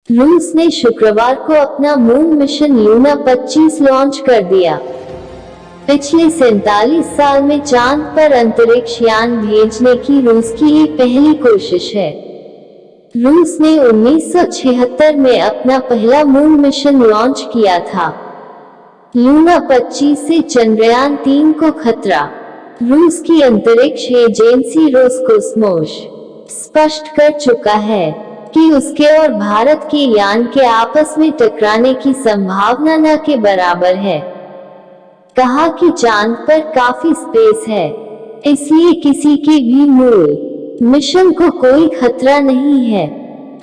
रूस ने शुक्रवार को अपना मून मिशन लूना 25 लॉन्च कर दिया। पिछले 47 साल में चांद पर अंतरिक्ष यान भेजने की रूस की ये पहली कोशिश है। रूस ने 1976 में अपना पहला मून मिशन लॉन्च किया था। लूना 25 से चंद्रयान 3 को खतरा। रूस की अंतरिक्ष एजेंसी रोसकोस्मोस स्पष्ट कर चुका है कि उसके और भारत के यान के आपस में टकराने की संभावना न के बराबर है। कहा कि चांद पर काफी स्पेस है, इसलिए किसी के भी मूल मिशन को कोई खतरा नहीं है।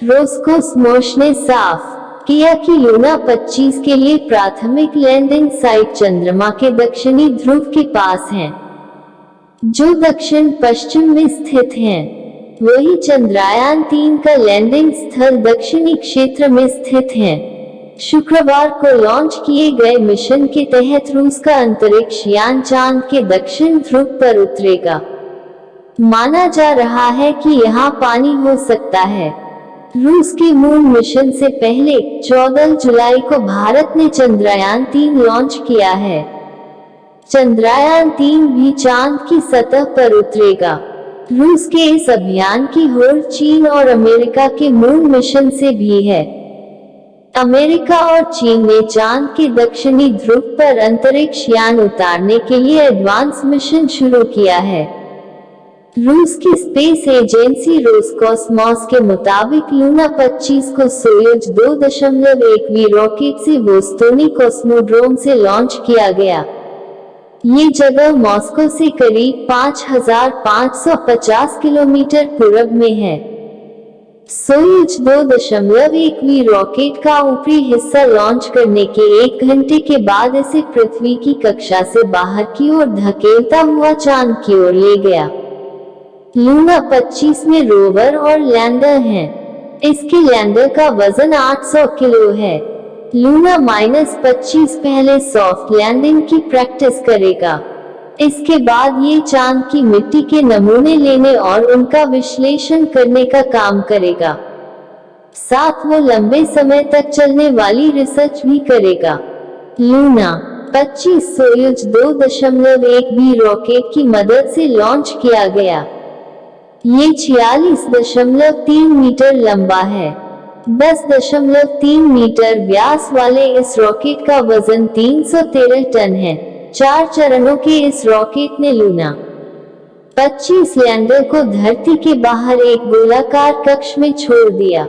रोसकोस्मोस ने साफ किया कि लूना 25 के लिए प्राथमिक लैंडिंग साइट चंद्रमा के दक्षिणी ध्रुव के पास है, जो दक्षिण पश्चिम में स्थित हैं। वही चंद्रयान 3 का लैंडिंग स्थल दक्षिणी क्षेत्र में स्थित है। शुक्रवार को लॉन्च किए गए मिशन के तहत रूस का अंतरिक्ष यान चांद के दक्षिण ध्रुव पर उतरेगा। माना जा रहा है कि यहाँ पानी हो सकता है। रूस के मून मिशन से पहले 14 जुलाई को भारत ने चंद्रयान 3 लॉन्च किया है। चंद्रयान 3 भी चांद की सतह पर उतरेगा। रूस के इस अभियान की होड़ चीन और अमेरिका के मून मिशन से भी है। अमेरिका और चीन ने चांद के दक्षिणी ध्रुव पर अंतरिक्ष यान उतारने के लिए एडवांस मिशन शुरू किया है। रूस की स्पेस एजेंसी रोसकोस्मोस के मुताबिक लूना 25 को सोयुज 2.1 रॉकेट से वोस्तोनी कॉस्मोड्रोम से लॉन्च किया गया। ये जगह मॉस्को से करीब 5,550 किलोमीटर पूर्व में है। सोयुज 2.1 रॉकेट का ऊपरी हिस्सा लॉन्च करने के 1 घंटे के बाद इसे पृथ्वी की कक्षा से बाहर की ओर धकेलता हुआ चांद की ओर ले गया। लूना 25 में रोवर और लैंडर हैं। इसके लैंडर का वजन 800 किलो है। लूना -25 पहले सॉफ्ट लैंडिंग की प्रैक्टिस करेगा। इसके बाद ये चांद की मिट्टी के नमूने लेने और उनका विश्लेषण करने का काम करेगा। साथ वो लंबे समय तक चलने वाली रिसर्च भी करेगा। लूना 25 सोयुज 2.1 रॉकेट की मदद से लॉन्च किया गया। ये 46.3 मीटर लंबा है। 10.3 मीटर व्यास वाले इस रॉकेट का वजन 313 टन है। 4 चरणों के इस रॉकेट ने लूना 25 लैंडर को धरती के बाहर एक गोलाकार कक्ष में छोड़ दिया।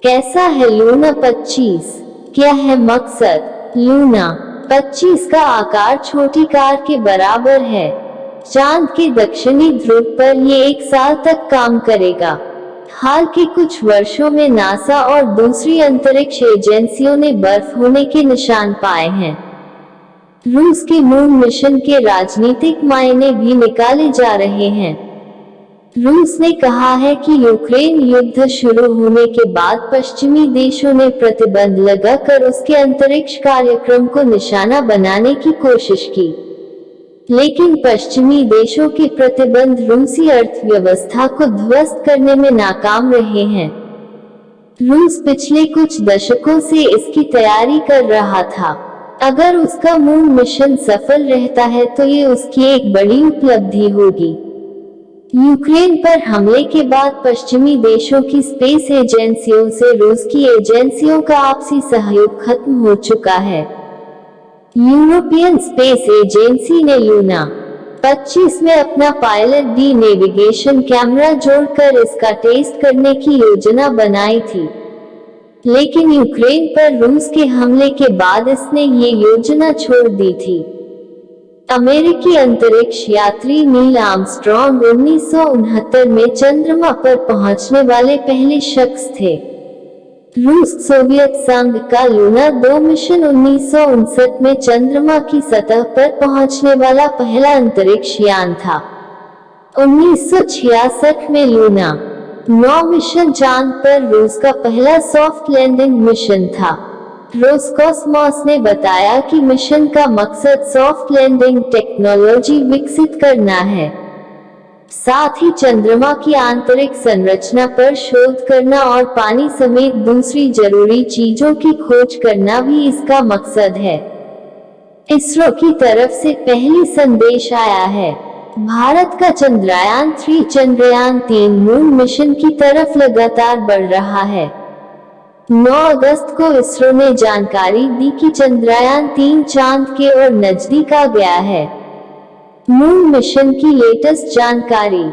कैसा है लूना 25? क्या है मकसद? लूना 25 का आकार छोटी कार के बराबर है। चांद के दक्षिणी ध्रुव पर ये 1 साल तक काम करेगा। हाल के कुछ वर्षों में नासा और दूसरी अंतरिक्ष एजेंसियों ने बर्फ होने के निशान पाए हैं। रूस के मून मिशन के राजनीतिक मायने भी निकाले जा रहे हैं। रूस ने कहा है कि यूक्रेन युद्ध शुरू होने के बाद पश्चिमी देशों ने प्रतिबंध लगाकर उसके अंतरिक्ष कार्यक्रम को निशाना बनाने की कोशिश की, लेकिन पश्चिमी देशों के प्रतिबंध रूसी अर्थव्यवस्था को ध्वस्त करने में नाकाम रहे हैं। रूस पिछले कुछ दशकों से इसकी तैयारी कर रहा था। अगर उसका मून मिशन सफल रहता है तो ये उसकी एक बड़ी उपलब्धि होगी। यूक्रेन पर हमले के बाद पश्चिमी देशों की स्पेस एजेंसियों से रूस की एजेंसियों का आपसी सहयोग खत्म हो चुका है। यूरोपियन स्पेस एजेंसी ने लूना 25 में अपना पायलट डी नेविगेशन कैमरा जोड़कर इसका टेस्ट करने की योजना बनाई थी, लेकिन यूक्रेन पर रूस के हमले के बाद इसने ये योजना छोड़ दी थी। अमेरिकी अंतरिक्ष यात्री नील आर्मस्ट्रॉन्ग 1969 में चंद्रमा पर पहुंचने वाले पहले शख्स थे। रूस सोवियत संघ का लूना 2 मिशन 1959 में चंद्रमा की सतह पर पहुंचने वाला पहला अंतरिक्ष यान था। 1966 में लूना 9 मिशन चांद पर रूस का पहला सॉफ्ट लैंडिंग मिशन था। रोसकोस्मोस ने बताया कि मिशन का मकसद सॉफ्ट लैंडिंग टेक्नोलॉजी विकसित करना है। साथ ही चंद्रमा की आंतरिक संरचना पर शोध करना और पानी समेत दूसरी जरूरी चीजों की खोज करना भी इसका मकसद है। इसरो की तरफ से पहली संदेश आया है। भारत का चंद्रयान-3 चंद्रयान-3 मून मिशन की तरफ लगातार बढ़ रहा है। 9 अगस्त को इसरो ने जानकारी दी कि चंद्रयान-3 चांद के और नजदीक आ गया है। मून मिशन की लेटेस्ट जानकारी।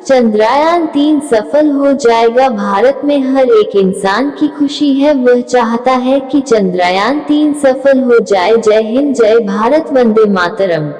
चंद्रयान-3 सफल हो जाएगा। भारत में हर एक इंसान की खुशी है, वह चाहता है कि चंद्रयान-3 सफल हो जाए। जय हिंद, जय भारत, वंदे मातरम।